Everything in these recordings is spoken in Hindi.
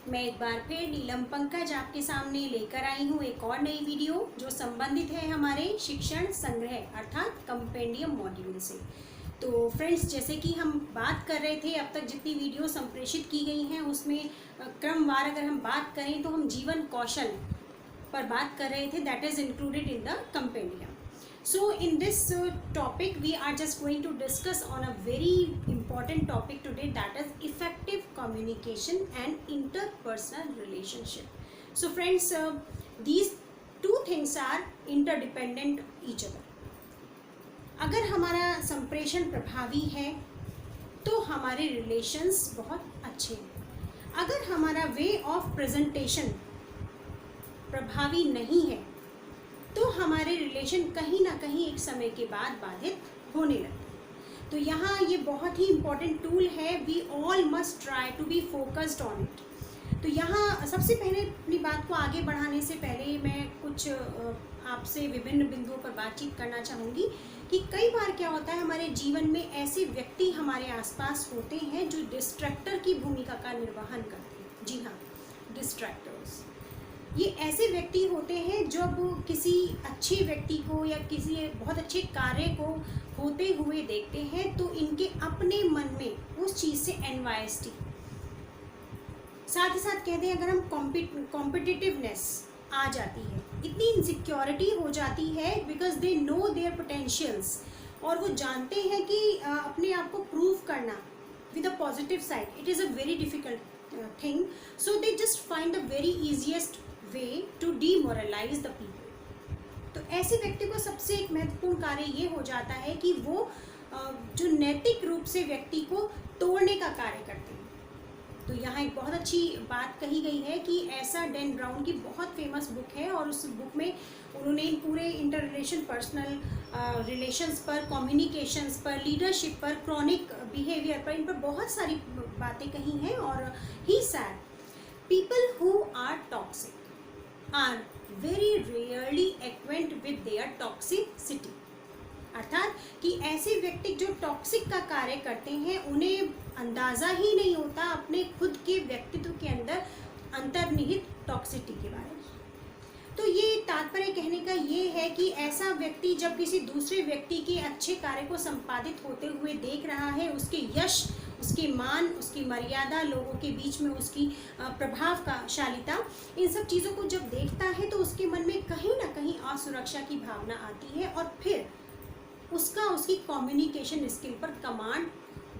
मैं एक बार फिर नीलम पंकज आपके सामने लेकर आई हूँ एक और नई वीडियो जो संबंधित है हमारे शिक्षण संग्रह अर्थात कंपेंडियम मॉड्यूल से। तो फ्रेंड्स, जैसे कि हम बात कर रहे थे, अब तक जितनी वीडियो संप्रेषित की गई हैं उसमें क्रमवार अगर हम बात करें तो हम जीवन कौशल पर बात कर रहे थे, that is included in the compendium. So in this topic we are just going to discuss on a very important topic today, that is effective communication and interpersonal relationship. So friends, these two things are interdependent each other. अगर हमारा संप्रेषण प्रभावी है तो हमारे रिलेशंस बहुत अच्छे हैं. अगर हमारा वे ऑफ प्रेजेंटेशन प्रभावी नहीं है तो हमारे रिलेशन कहीं ना कहीं एक समय के बाद बाधित होने लगते हैं. तो यहाँ ये बहुत ही इम्पॉर्टेंट टूल है. We all must try to be focused on it. तो यहाँ सबसे पहले अपनी बात को आगे बढ़ाने से पहले मैं कुछ आपसे विभिन्न बिंदुओं पर बातचीत करना चाहूँगी कि कई बार क्या होता है, हमारे जीवन में ऐसे व्यक्ति हमारे आसपास होते हैं जो डिस्ट्रैक्टर की भूमिका का निर्वहन करते हैं. जी हाँ, डिस्ट्रैक्टर्स. ये ऐसे व्यक्ति होते हैं जब किसी अच्छे व्यक्ति को या किसी बहुत अच्छे कार्य को होते हुए देखते हैं तो इनके अपने मन में उस चीज़ से एनवाइटी, साथ ही साथ कहते हैं अगर हम कॉम्पिटिटिवनेस आ जाती है, इतनी इनसिक्योरिटी हो जाती है because they know their potentials, और वो जानते हैं कि अपने आप को प्रूव करना with a positive side it is a very difficult thing. So they just find the very easiest way to demoralise the people. तो ऐसे व्यक्ति को सबसे एक महत्वपूर्ण कार्य ये हो जाता है कि वो जो नैतिक रूप से व्यक्ति को तोड़ने का कार्य करते हैं. तो यहाँ एक बहुत अच्छी बात कही गई है कि ऐसा डैन ब्राउन की बहुत फेमस बुक है और उस बुक में उन्होंने इन पूरे इंटर रिलेशन, पर्सनल रिलेशंस पर, कम्युनिकेशंस पर, लीडरशिप पर, क्रॉनिक बिहेवियर पर, इन पर बहुत सारी बातें कही हैं. और he said people who are toxic are very rarely acquaint with their toxicity. अर्थात कि ऐसे व्यक्ति जो टॉक्सिक का कार्य करते हैं उन्हें अंदाज़ा ही नहीं होता अपने खुद के व्यक्तित्व के अंदर अंतर्निहित टॉक्सिटी के बारे में. तो ये तात्पर्य कहने का ये है कि ऐसा व्यक्ति जब किसी दूसरे व्यक्ति के अच्छे कार्य को संपादित होते हुए देख रहा है, उसके यश, उसके मान, उसकी मर्यादा, लोगों के बीच में उसकी प्रभावशालिता, इन सब चीज़ों को जब देखता है तो उसके मन में कहीं ना कहीं असुरक्षा की भावना आती है और फिर उसकी कम्युनिकेशन स्किल पर कमांड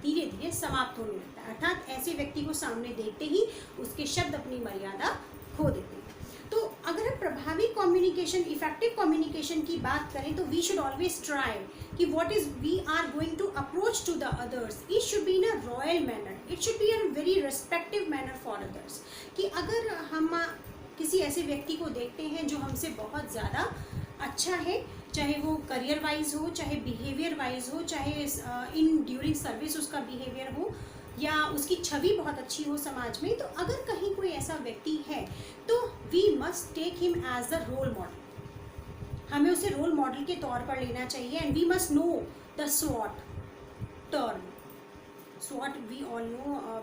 धीरे धीरे समाप्त होने लगता है. अर्थात ऐसे व्यक्ति को सामने देखते ही उसके शब्द अपनी मर्यादा खो देते हैं. तो अगर हम प्रभावी कम्युनिकेशन, इफेक्टिव कम्युनिकेशन की बात करें तो वी शुड ऑलवेज ट्राई कि what is we are going to approach to the others, it should be in a royal manner, it should be in a very respective manner for others. कि अगर हम किसी ऐसे व्यक्ति को देखते हैं जो हमसे बहुत ज़्यादा अच्छा है, चाहे वो करियर वाइज हो, चाहे बिहेवियर वाइज हो, चाहे इन ड्यूरिंग सर्विस उसका बिहेवियर हो, या उसकी छवि बहुत अच्छी हो समाज में, तो अगर कहीं कोई ऐसा व्यक्ति है तो we must take him as the role model. हमें उसे रोल मॉडल के तौर पर लेना चाहिए. And we must know the स्वॉट टर्म. स्वॉट we all know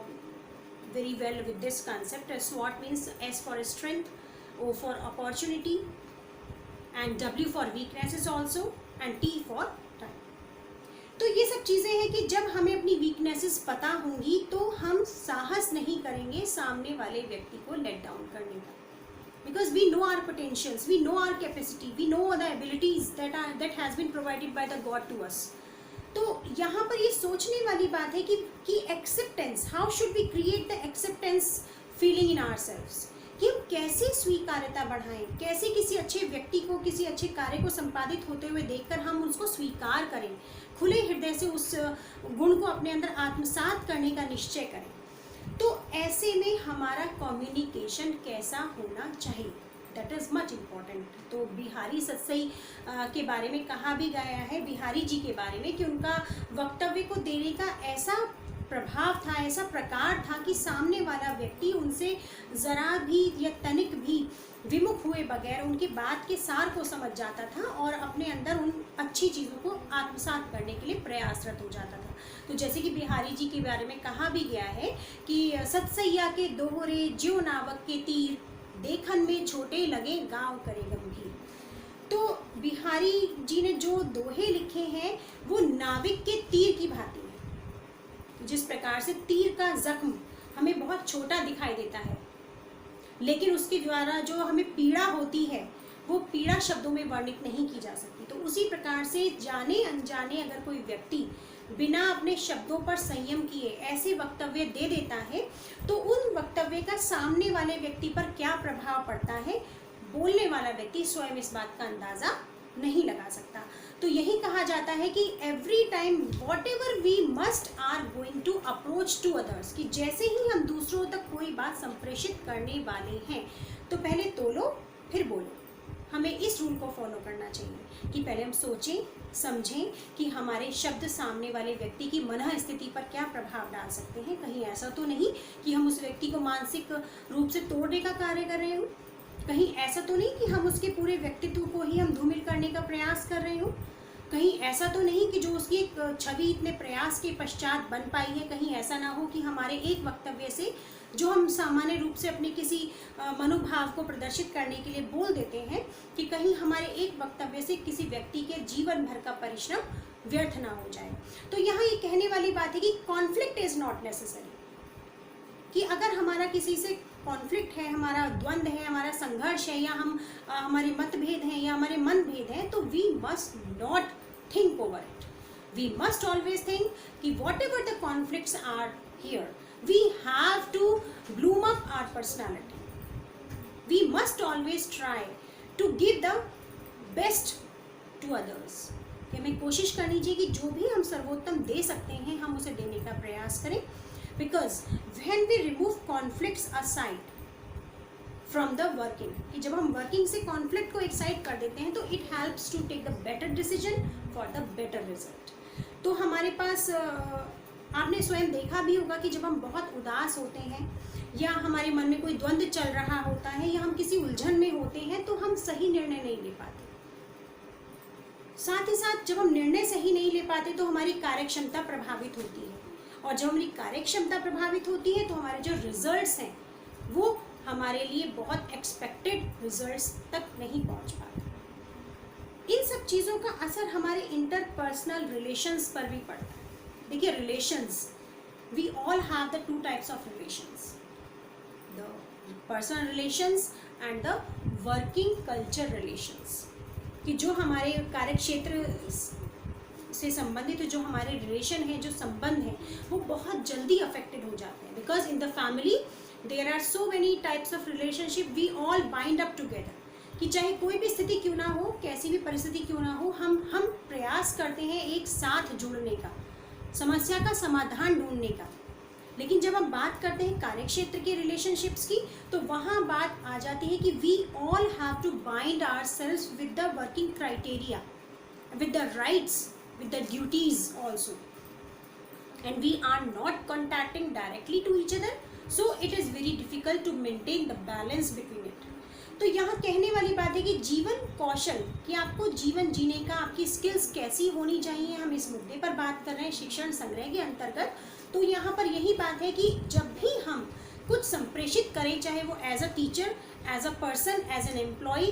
very well with this concept. SWOT means S for strength, O for opportunity, and W for weaknesses also, and T for time. तो ये सब चीज़ें हैं कि जब हमें अपनी वीकनेसेस पता होंगी तो हम साहस नहीं करेंगे सामने वाले व्यक्ति को लेट डाउन करने का. Because we know our potentials, we know our capacity, we know the abilities that has been provided by the God to us. तो यहाँ पर ये सोचने वाली बात है कि acceptance, how should we create the acceptance feeling in ourselves, कि हम कैसे स्वीकार्यता बढ़ाएं, कैसे किसी अच्छे व्यक्ति को, किसी अच्छे कार्य को संपादित होते हुए देखकर हम उसको स्वीकार करें, खुले हृदय से उस गुण को अपने अंदर आत्मसात करने का निश्चय करें. तो ऐसे में हमारा कम्युनिकेशन कैसा होना चाहिए, दैट इज़ मच इम्पॉर्टेंट. तो बिहारी सत्सई के बारे में कहा भी गया है, बिहारी जी के बारे में, कि उनका वक्तव्य को देने का ऐसा प्रभाव था, ऐसा प्रकार था कि सामने वाला व्यक्ति उनसे ज़रा भी या तनिक भी विमुख हुए बगैर उनकी बात के सार को समझ जाता था और अपने अंदर उन अच्छी चीज़ों को आत्मसात करने के लिए प्रयासरत हो जाता था। तो जैसे कि बिहारी जी के बारे में कहा भी गया है कि सतसैया के दोहरे ज्यो नावक के तीर, देखन में छोटे लगे गाँव करे गंभीर। तो बिहारी जी ने जो दोहे लिखे हैं वो नाविक के तीर की भांति है। जिस प्रकार से तीर का जख्म हमें बहुत छोटा दिखाई देता है, लेकिन उसके द्वारा जो हमें पीड़ा होती है वो पीड़ा शब्दों में वर्णित नहीं की जा सकती। तो उसी प्रकार से जाने अनजाने अगर कोई व्यक्ति बिना अपने शब्दों पर संयम किए ऐसे वक्तव्य दे देता है तो उन वक्तव्य का सामने वाले व्यक्ति पर क्या प्रभाव पड़ता है, बोलने वाला व्यक्ति स्वयं इस बात का अंदाजा नहीं लगा सकता। तो यही कहा जाता है कि every time whatever we must are going to approach to others, कि जैसे ही हम दूसरों तक कोई बात संप्रेषित करने वाले हैं तो पहले तोलो फिर बोलो। हमें इस रूल को फॉलो करना चाहिए कि पहले हम सोचें समझें कि हमारे शब्द सामने वाले व्यक्ति की मनः स्थिति पर क्या प्रभाव डाल सकते हैं। कहीं ऐसा तो नहीं कि हम उस व्यक्ति को मानसिक रूप से तोड़ने का कार्य कर रहे हो, कहीं ऐसा तो नहीं कि हम उसके पूरे व्यक्तित्व को ही हम धूमिल करने का प्रयास कर रहे हो, कहीं ऐसा तो नहीं कि जो उसकी एक छवि इतने प्रयास के पश्चात बन पाई है, कहीं ऐसा ना हो कि हमारे एक वक्तव्य से जो हम सामान्य रूप से अपने किसी मनोभाव को प्रदर्शित करने के लिए बोल देते हैं कि कहीं हमारे एक वक्तव्य से किसी व्यक्ति के जीवन भर का परिश्रम व्यर्थ ना हो जाए। तो यहाँ ये कहने वाली बात है कि कॉन्फ्लिक्ट इज नॉट नेसेसरी, कि अगर हमारा किसी से कॉन्फ्लिक्ट है, हमारा द्वंद्व है, हमारा संघर्ष है, या हमारे मतभेद हैं या हमारे मनभेद हैं, तो we must not think over it. We must always think कि whatever the conflicts are here, we have to bloom up our personality. We must always try to give the best to others. कि हमें कोशिश करनी चाहिए कि जो भी हम सर्वोत्तम दे सकते हैं हम उसे देने का प्रयास करें। Because when we remove conflicts aside from the working, कि जब हम वर्किंग से कॉन्फ्लिक्ट को एक साइड कर देते हैं तो it helps to take the better decision for the better result. तो हमारे पास आपने स्वयं देखा भी होगा कि जब हम बहुत उदास होते हैं या हमारे मन में कोई द्वंद्व चल रहा होता है या हम किसी उलझन में होते हैं तो हम सही निर्णय नहीं ले पाते। साथ ही साथ जब हम निर्णय सही नहीं ले पाते तो हमारी कार्यक्षमता प्रभावित होती है, और जब हमारी कार्यक्षमता प्रभावित होती है तो हमारे जो रिजल्ट्स हैं वो हमारे लिए बहुत एक्सपेक्टेड रिजल्ट्स तक नहीं पहुंच पाते। इन सब चीज़ों का असर हमारे इंटरपर्सनल रिलेशंस पर भी पड़ता है। देखिए, relations, we all have the two types of relations, the personal relations and the working culture relations, कि जो हमारे कार्य क्षेत्र से संबंधित जो हमारे रिलेशन है, जो संबंध है, वो बहुत जल्दी अफेक्टेड हो जाते हैं। Because in the family there are so many types of relationship, we all bind up together, कि चाहे कोई भी स्थिति क्यों ना हो, कैसी भी परिस्थिति क्यों ना हो, हम प्रयास करते हैं एक साथ जुड़ने का, समस्या का समाधान ढूंढने का। लेकिन जब हम बात करते हैं कार्यक्षेत्र के रिलेशनशिप्स की तो वहाँ बात आ जाती है कि we all have to bind ourselves with the working criteria, with the rights, with the duties also, and we are not contacting directly to each other, so it is very difficult to maintain the balance between it. तो यहाँ कहने वाली बात है कि जीवन कौशल, कि आपको जीवन जीने का आपकी स्किल्स कैसी होनी चाहिए, हम इस मुद्दे पर बात कर रहे हैं शिक्षण संग्रह के अंतर्गत। तो यहाँ पर यही बात है कि जब भी हम कुछ संप्रेषित करें, चाहे वो as a teacher, as a person, as an employee,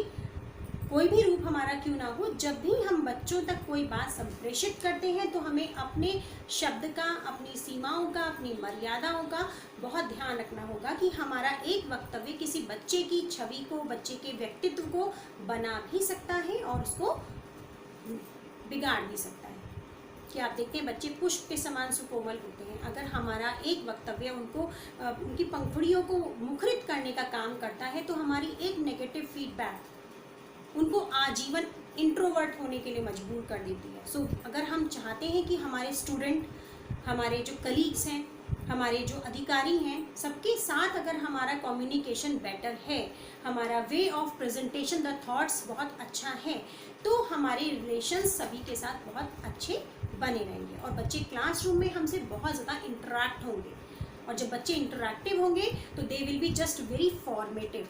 कोई भी रूप हमारा क्यों ना हो, जब भी हम बच्चों तक कोई बात संप्रेषित करते हैं तो हमें अपने शब्द का, अपनी सीमाओं का, अपनी मर्यादाओं का बहुत ध्यान रखना होगा कि हमारा एक वक्तव्य किसी बच्चे की छवि को, बच्चे के व्यक्तित्व को बना भी सकता है और उसको बिगाड़ भी सकता है। कि आप देखते हैं बच्चे पुष्प के समान सुकोमल होते हैं, अगर हमारा एक वक्तव्य उनको उनकी पंखुड़ियों को मुखरित करने का काम करता है तो हमारी एक नेगेटिव फीडबैक उनको आजीवन इंट्रोवर्ट होने के लिए मजबूर कर देती है। सो अगर हम चाहते हैं कि हमारे स्टूडेंट, हमारे जो कलीग्स हैं, हमारे जो अधिकारी हैं, सबके साथ अगर हमारा कम्युनिकेशन बेटर है, हमारा way of presentation the thoughts बहुत अच्छा है, तो हमारे रिलेशंस सभी के साथ बहुत अच्छे बने रहेंगे और बच्चे क्लासरूम में हमसे बहुत ज़्यादा इंटरेक्ट होंगे। और जब बच्चे इंटरेक्टिव होंगे तो they will be just very formative,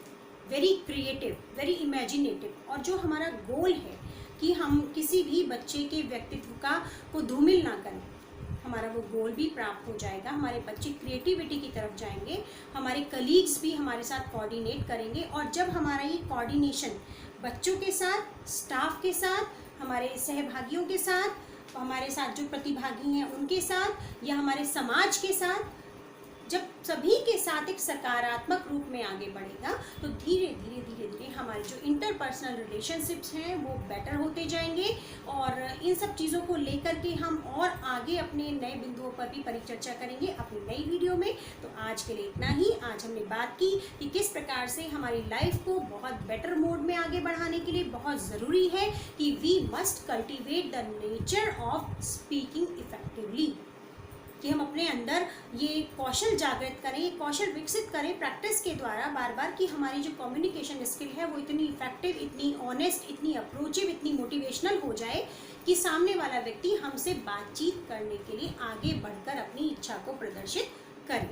very creative, very imaginative. और जो हमारा गोल है कि हम किसी भी बच्चे के व्यक्तित्व को धूमिल ना करें, हमारा वो गोल भी प्राप्त हो जाएगा। हमारे बच्चे क्रिएटिविटी की तरफ जाएंगे, हमारे कलीग्स भी हमारे साथ कोऑर्डिनेट करेंगे। और जब हमारा ये कोऑर्डिनेशन बच्चों के साथ, स्टाफ के साथ, हमारे सहभागियों के साथ, हमारे साथ जो प्रतिभागी हैं उनके साथ, या हमारे समाज के साथ, जब सभी के साथ एक सकारात्मक रूप में आगे बढ़ेगा तो धीरे धीरे धीरे धीरे हमारे जो इंटरपर्सनल रिलेशनशिप्स हैं वो बेटर होते जाएंगे। और इन सब चीज़ों को लेकर के हम और आगे अपने नए बिंदुओं पर भी परिचर्चा करेंगे अपनी नई वीडियो में। तो आज के लिए इतना ही। आज हमने बात की कि किस प्रकार से हमारी लाइफ को बहुत बेटर मोड में आगे बढ़ाने के लिए बहुत ज़रूरी है कि we must cultivate the nature of speaking effectively, कि हम अपने अंदर ये कौशल जागृत करें, ये कौशल विकसित करें प्रैक्टिस के द्वारा बार बार, कि हमारी जो कम्युनिकेशन स्किल है वो इतनी इफेक्टिव, इतनी ऑनेस्ट, इतनी अप्रोचिव, इतनी मोटिवेशनल हो जाए कि सामने वाला व्यक्ति हमसे बातचीत करने के लिए आगे बढ़कर अपनी इच्छा को प्रदर्शित करे।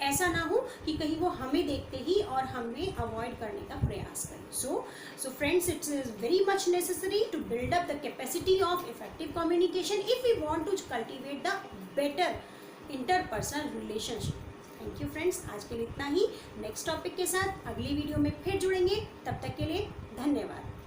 ऐसा ना हो कि कहीं वो हमें देखते ही और हमें अवॉइड करने का प्रयास करें। So friends, it's very much necessary to build up the capacity of effective communication if we want to cultivate the better interpersonal relationship. Thank you friends, आज के लिए इतना ही। नेक्स्ट टॉपिक के साथ अगली वीडियो में फिर जुड़ेंगे। तब तक के लिए धन्यवाद।